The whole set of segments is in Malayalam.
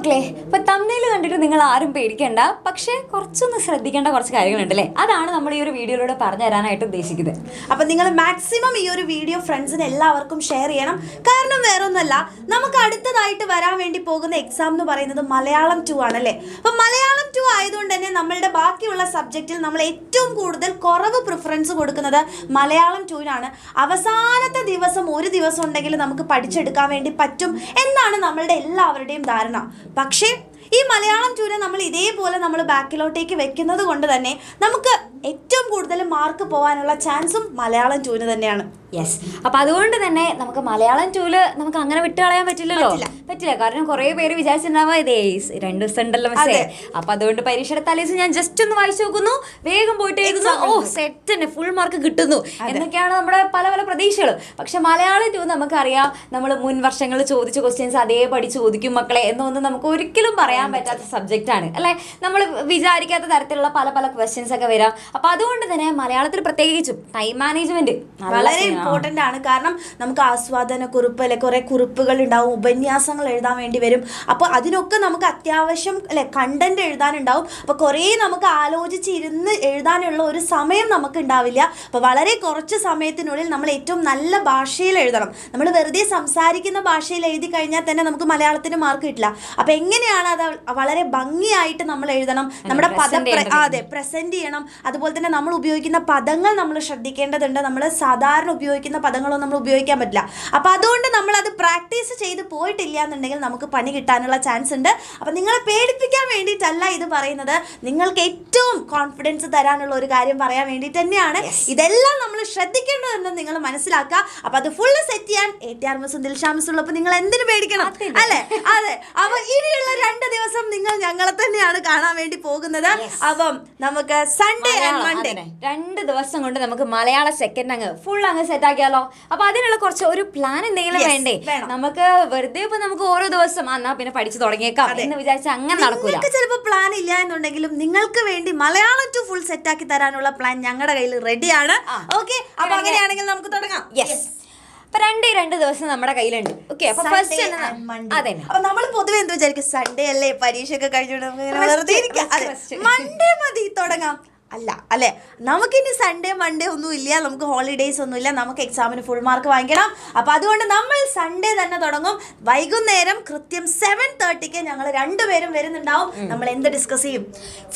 മക്കളെ, ഇപ്പൊ തമ്മിൽ കണ്ടിട്ട് നിങ്ങൾ ആരും പേടിക്കണ്ട, പക്ഷെ കുറച്ചൊന്ന് ശ്രദ്ധിക്കേണ്ട കുറച്ച് കാര്യങ്ങളുണ്ടല്ലേ. അതാണ് നമ്മൾ ഈ ഒരു വീഡിയോയിലൂടെ പറഞ്ഞു തരാനായിട്ട് ഉദ്ദേശിക്കുന്നത്. അപ്പൊ നിങ്ങൾ മാക്സിമം ഈ ഒരു വീഡിയോ ഫ്രണ്ട്സിന് എല്ലാവർക്കും ഷെയർ ചെയ്യണം. കാരണം വേറൊന്നുമല്ല, നമുക്ക് അടുത്തതായിട്ട് വരാൻ വേണ്ടി പോകുന്ന എക്സാം എന്ന് പറയുന്നത് മലയാളം 2 ആണല്ലേ. അപ്പൊ മലയാളം 2 ആയതുകൊണ്ട് തന്നെ നമ്മളുടെ ബാക്കിയുള്ള സബ്ജക്റ്റിൽ നമ്മൾ ഏറ്റവും കൂടുതൽ കുറവ് പ്രിഫറൻസ് കൊടുക്കുന്നത് മലയാളം 2-നാണ്. അവസാനത്തെ ദിവസം ഒരു ദിവസം ഉണ്ടെങ്കിൽ നമുക്ക് പഠിച്ചെടുക്കാൻ വേണ്ടി പറ്റും എന്നാണ് നമ്മളുടെ എല്ലാവരുടെയും ധാരണ. പക്ഷേ ഈ മലയാളം 2-നെ നമ്മൾ ഇതേപോലെ നമ്മൾ ബാക്കിലോട്ടേക്ക് വെക്കുന്നത് കൊണ്ട് തന്നെ നമുക്ക് ഏറ്റവും കൂടുതൽ മാർക്ക് പോകാനുള്ള ചാൻസും മലയാളം 2-ന് തന്നെയാണ്. യെസ്. അപ്പൊ അതുകൊണ്ട് തന്നെ നമുക്ക് മലയാളം 2-ല് നമുക്ക് അങ്ങനെ വിട്ട് കളയാൻ പറ്റില്ലല്ലോ. പറ്റില്ല. കാരണം കുറെ പേര് വിചാരിച്ചിട്ടുണ്ടാവാ ഇതേ 2 ദിവസം ഉണ്ടല്ലോ മിസ്സേ, അപ്പൊ അതുകൊണ്ട് പരീക്ഷയുടെ തലേദിവസം ഞാൻ ജസ്റ്റ് ഒന്ന് വായിച്ചു നോക്കുന്നു, വേഗം പോയിട്ട് എഴുതുന്നു, ഓ സെറ്റ് തന്നെ ഫുൾ മാർക്ക് കിട്ടുന്നു എന്നൊക്കെയാണ് നമ്മുടെ പല പല പ്രതീക്ഷകൾ. പക്ഷെ മലയാളം 2 നമുക്കറിയാം, നമ്മൾ മുൻ വർഷങ്ങളിൽ ചോദിച്ച ക്വസ്റ്റ്യൻസ് അതേപടി ചോദിക്കും മക്കളെ എന്നൊന്നും നമുക്ക് ഒരിക്കലും പറയാൻ പറ്റാത്ത സബ്ജക്റ്റ് ആണ് അല്ലെ. നമ്മൾ വിചാരിക്കാത്ത തരത്തിലുള്ള പല പല ക്വസ്റ്റ്യൻസ് ഒക്കെ വരാം. അപ്പൊ അതുകൊണ്ട് തന്നെ മലയാളത്തിൽ പ്രത്യേകിച്ചും ടൈം മാനേജ്മെന്റ് വളരെ ഇമ്പോർട്ടന്റ് ആണ്. കാരണം നമുക്ക് ആസ്വാദന കുറിപ്പ് അല്ലെ, കുറെ കുറിപ്പുകൾ ഉണ്ടാവും, ഉപന്യാസങ്ങൾ എഴുതാൻ വേണ്ടി വരും. അപ്പോൾ അതിനൊക്കെ നമുക്ക് അത്യാവശ്യം അല്ലെ കണ്ടന്റ് എഴുതാനുണ്ടാവും. അപ്പോൾ കുറേ നമുക്ക് ആലോചിച്ചിരുന്ന് എഴുതാനുള്ള ഒരു സമയം നമുക്ക് ഉണ്ടാവില്ല. അപ്പോൾ വളരെ കുറച്ച് സമയത്തിനുള്ളിൽ നമ്മൾ ഏറ്റവും നല്ല ഭാഷയിൽ എഴുതണം. നമ്മൾ വെറുതെ സംസാരിക്കുന്ന ഭാഷയിൽ എഴുതി കഴിഞ്ഞാൽ തന്നെ നമുക്ക് മലയാളത്തിന് മാർക്ക് കിട്ടില്ല. അപ്പോൾ എങ്ങനെയാണ് അത് വളരെ ഭംഗിയായിട്ട് നമ്മൾ എഴുതണം, നമ്മുടെ പ്രസന്റ് ചെയ്യണം. അതുപോലെ തന്നെ നമ്മൾ ഉപയോഗിക്കുന്ന പദങ്ങൾ നമ്മൾ ശ്രദ്ധിക്കേണ്ടതുണ്ട്. നമ്മൾ സാധാരണ ഉപയോഗിക്കുന്ന പദങ്ങളൊന്നും നമ്മൾ ഉപയോഗിക്കാൻ പറ്റില്ല. അപ്പോൾ അതുകൊണ്ട് നമ്മൾ അത് പ്രാക്ടീസ് ചെയ്ത് പോയിട്ടില്ല എന്നുണ്ടെങ്കിൽ നമുക്ക് പണി കിട്ടാനുള്ള ചാൻസ് ഉണ്ട്. അപ്പോൾ നിങ്ങളെ പേടിപ്പിക്കാൻ വേണ്ടിയിട്ടല്ല ഇത് പറയുന്നത്, നിങ്ങൾക്ക് ഏറ്റവും കോൺഫിഡൻസ് തരാനുള്ള ഒരു കാര്യം പറയാൻ വേണ്ടിയിട്ട് തന്നെയാണ്. ഇതെല്ലാം നമ്മൾ ശ്രദ്ധിക്കേണ്ടതെന്ന് നിങ്ങൾ മനസ്സിലാക്കുക. അപ്പോൾ അത് ഫുള്ള് സെറ്റ് ചെയ്യാൻ ATR മിസ്സും ദിൽഷ മിസ്സും ഉള്ളപ്പോൾ നിങ്ങൾ എന്തിനു പേടിക്കണം അല്ലേ? അതെ. അപ്പോൾ ഇനിയുള്ള 2 ദിവസം നിങ്ങൾ ഞങ്ങളെ തന്നെയാണ് കാണാൻ വേണ്ടി പോകുന്നത്. അപ്പം നമുക്ക് സൺഡേ ആൻഡ് മൺഡേ 2 ദിവസം കൊണ്ട് നമുക്ക് മലയാള സെക്കൻഡ് അങ്ങ് ഫുൾ അങ്ങ് സെറ്റ് ആക്കിയാലോ. അപ്പൊ അതിനുള്ള കുറച്ച് ഒരു പ്ലാൻ എന്തെങ്കിലും വേണ്ടേ? നമുക്ക് വെറുതെ ഇപ്പൊ നമുക്ക് ഓരോ ദിവസം എന്നാ പിന്നെ പഠിച്ചു തുടങ്ങിയേക്കാം എന്ന് വിചാരിച്ചാൽ അങ്ങനെ നടക്കൂല. ചിലപ്പോൾ പ്ലാൻ ഇല്ല എന്നുണ്ടെങ്കിലും നിങ്ങൾക്ക് വേണ്ടി മലയാളം 2 ഫുൾ സെറ്റ് ആക്കി തരാനുള്ള പ്ലാൻ ഞങ്ങളുടെ കയ്യിൽ റെഡിയാണ്. ഓക്കെ, അപ്പൊ അങ്ങനെയാണെങ്കിൽ നമുക്ക് തുടങ്ങാം. യെസ്. അപ്പൊ 2 ദിവസം നമ്മുടെ കയ്യിലുണ്ട്. ഓക്കെ, അപ്പൊ ഫസ്റ്റ് അതെ. അപ്പൊ നമ്മൾ പൊതുവെ എന്ത് വിചാരിക്കും, സൺഡേ അല്ലേ പരീക്ഷയൊക്കെ കഴിഞ്ഞിട്ട് നമുക്ക് വെറുതെ ഇരിക്കാം, മൺഡേ മതി തുടങ്ങാം അല്ല അല്ലേ. നമുക്കിനി സൺഡേ മൺഡേ ഒന്നും ഇല്ല, നമുക്ക് ഹോളിഡേയ്സ് ഒന്നും ഇല്ല, നമുക്ക് എക്സാമിന് ഫുൾ മാർക്ക് വാങ്ങിക്കണം. അപ്പോൾ അതുകൊണ്ട് നമ്മൾ സൺഡേ തന്നെ തുടങ്ങും. വൈകുന്നേരം കൃത്യം 7:30 ഞങ്ങൾ 2 പേരും വരുന്നുണ്ടാവും. നമ്മൾ എന്ത് ഡിസ്കസ് ചെയ്യും?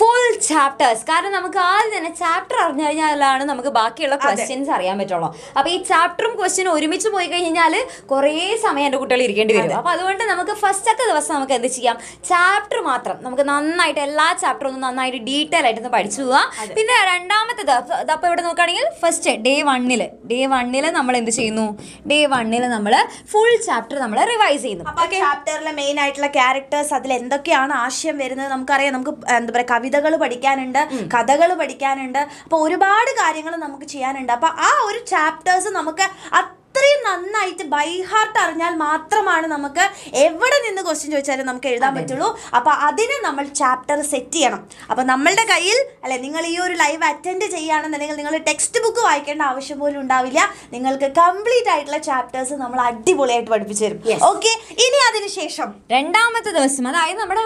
Full chapters. കാരണം നമുക്ക് ആദ്യം തന്നെ ചാപ്റ്റർ അറിഞ്ഞു കഴിഞ്ഞാലാണ് നമുക്ക് ബാക്കിയുള്ള ക്വസ്റ്റ്യൻസ് അറിയാൻ പറ്റുള്ളൂ. അപ്പോൾ ഈ ചാപ്റ്ററും ക്വസ്റ്റ്യനും ഒരുമിച്ച് പോയി കഴിഞ്ഞാൽ കുറേ സമയം എൻ്റെ കുട്ടികൾ ഇരിക്കേണ്ടി വരും. അപ്പോൾ അതുകൊണ്ട് നമുക്ക് ഫസ്റ്റത്തെ ദിവസം നമുക്ക് എന്ത് ചെയ്യാം, ചാപ്റ്റർ മാത്രം നമുക്ക് നന്നായിട്ട് എല്ലാ ചാപ്റ്ററും ഒന്ന് നന്നായിട്ട് ഡീറ്റെയിൽ ആയിട്ടൊന്ന് പഠിച്ചു പോവാം. പിന്നെ രണ്ടാമത്തേത് അപ്പോൾ ഇവിടെ നോക്കുകയാണെങ്കിൽ ഫസ്റ്റ് ഡേ വണ്ണില് നമ്മൾ എന്ത് ചെയ്യുന്നു, ഡേ 1 നമ്മൾ ഫുൾ ചാപ്റ്റർ നമ്മൾ റിവൈസ് ചെയ്യുന്നു. ചാപ്റ്ററിലെ മെയിൻ ആയിട്ടുള്ള ക്യാരക്ടേഴ്സ്, അതിൽ എന്തൊക്കെയാണ് ആശയം വരുന്നത് നമുക്കറിയാം. നമുക്ക് എന്താ പറയുക, കവിതകൾ പഠിക്കാനുണ്ട്, കഥകൾ പഠിക്കാനുണ്ട്, അപ്പോൾ ഒരുപാട് കാര്യങ്ങൾ നമുക്ക് ചെയ്യാനുണ്ട്. അപ്പോൾ ആ ഒരു ചാപ്റ്റേഴ്സ് നമുക്ക് അത്രയും നന്നായിട്ട് ബൈ ഹാർട്ട് അറിഞ്ഞാൽ മാത്രമാണ് നമുക്ക് എവിടെ നിന്ന് ക്വസ്റ്റ്യൻ ചോദിച്ചാലും നമുക്ക് എഴുതാൻ പറ്റുള്ളൂ. അപ്പോൾ അതിന് നമ്മൾ ചാപ്റ്റർ സെറ്റ് ചെയ്യണം. അപ്പോൾ നമ്മളുടെ കയ്യിൽ അല്ലെ, നിങ്ങൾ ഈ ഒരു ലൈവ് അറ്റൻഡ് ചെയ്യുകയാണെന്നുണ്ടെങ്കിൽ നിങ്ങൾ ടെക്സ്റ്റ് ബുക്ക് വായിക്കേണ്ട ആവശ്യം പോലും ഉണ്ടാവില്ല. നിങ്ങൾക്ക് കംപ്ലീറ്റ് ആയിട്ടുള്ള ചാപ്റ്റേഴ്സ് നമ്മൾ അടിപൊളിയായിട്ട് പഠിപ്പിച്ചു തരും. ഓക്കെ, ഇനി അതിനുശേഷം രണ്ടാമത്തെ ദിവസം, അതായത് നമ്മുടെ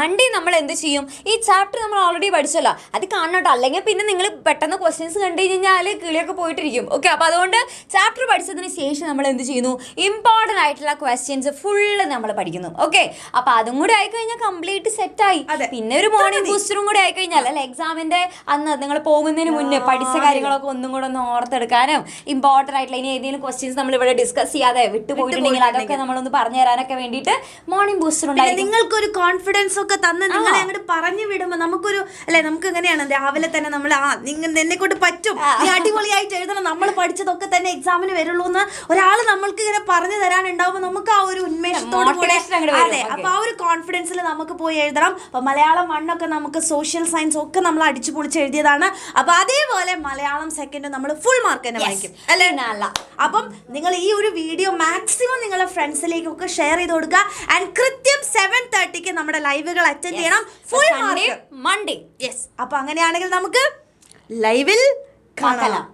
മൺഡേ നമ്മൾ എന്ത് ചെയ്യും, ഈ ചാപ്റ്റർ നമ്മൾ ഓൾറെഡി പഠിച്ചല്ലോ, അത് കാണട്ടോ. അല്ലെങ്കിൽ പിന്നെ നിങ്ങൾ പെട്ടെന്ന് ക്വസ്റ്റ്യൻസ് കണ്ടു കഴിഞ്ഞാൽ കിളിയൊക്കെ പോയിട്ടിരിക്കും. ഓക്കെ, അപ്പോൾ അതുകൊണ്ട് ചാപ്റ്റർ പഠിച്ചതിന് ശേഷം നമ്മൾ എന്ത് ചെയ്യുന്നു, ഇമ്പോർട്ടൻ്റ് ആയിട്ടുള്ള ക്വസ്റ്റ്യൻസ് ഫുള്ള് നമ്മൾ പഠിക്കുന്നു. ഓക്കെ, അപ്പോൾ അതും കൂടി ആയിക്കഴിഞ്ഞാൽ കംപ്ലീറ്റ് സെറ്റായി. പിന്നെ ഒരു മോർണിംഗ് ബൂസ്റ്ററും കൂടി ആയിക്കഴിഞ്ഞാൽ അല്ലെ, എക്സാമിന്റെ അന്ന് നിങ്ങൾ പോകുന്നതിന് മുന്നേ പഠിച്ച കാര്യങ്ങളൊക്കെ ഒന്നും കൂടെ ഒന്ന് ഓർത്തെടുക്കാനും ഇമ്പോർട്ടൻ്റ് ആയിട്ടുള്ള ഇനി ഏതെങ്കിലും ക്വസ്റ്റ്യൻസ് നമ്മൾ ഇവിടെ ഡിസ്കസ് ചെയ്യാതെ വിട്ടുപോയിട്ടുണ്ടെങ്കിൽ അതൊക്കെ നമ്മളൊന്ന് പറഞ്ഞു തരാനൊക്കെ വേണ്ടിയിട്ട് മോർണിംഗ് ബൂസ്റ്റർ ഉണ്ടായി. നിങ്ങൾക്കൊരു കോൺഫിഡൻസ് ഒക്കെ തന്ന് നിങ്ങളെ അങ്ങോട്ട് പറഞ്ഞു വിടുമ്പോൾ നമുക്കൊരു അല്ലെ, നമുക്ക് എങ്ങനെയാണ് രാവിലെ തന്നെ നമ്മൾ നിങ്ങൾ എന്നെ കൊണ്ട് പറ്റും, നീ അടിപൊളിയായിട്ട് എഴുതണം, നമ്മൾ പഠിച്ചതൊക്കെ തന്നെ എക്സാമിന് വരുള്ളൂ എന്ന് ഒരാൾ നമ്മൾക്ക് ഇങ്ങനെ പറഞ്ഞു തരാനുണ്ടാവുമ്പോൾ നമുക്ക് ആ ഒരു ഉന്മേഷത്തോട് കൂടെ അതെ, അപ്പൊ ആ ഒരു കോൺഫിഡൻസിൽ നമുക്ക് പോയി എഴുതണം. അപ്പൊ മലയാളം 1 ഒക്കെ നമുക്ക് സോഷ്യൽ സയൻസ് ഒക്കെ നമ്മൾ അടിച്ചു പൊളിച്ച് എഴുതിയതാണ്. അപ്പൊ അതേപോലെ മലയാളം സെക്കൻഡ് നമ്മൾ ഫുൾ മാർക്ക് തന്നെ വാങ്ങിക്കും അല്ലേ. അപ്പം നിങ്ങൾ ഈ ഒരു വീഡിയോ മാക്സിമം നിങ്ങളുടെ ഫ്രണ്ട്സിലേക്കൊക്കെ ഷെയർ ചെയ്ത് കൊടുക്കുക. ആൻഡ് കൃത്യം 7:30 നമ്മുടെ ലൈവുകൾ അറ്റൻഡ് ചെയ്യണം. Full mark Monday. യെസ്, അപ്പൊ അങ്ങനെയാണെങ്കിൽ നമുക്ക് ലൈവിൽ കാണാം.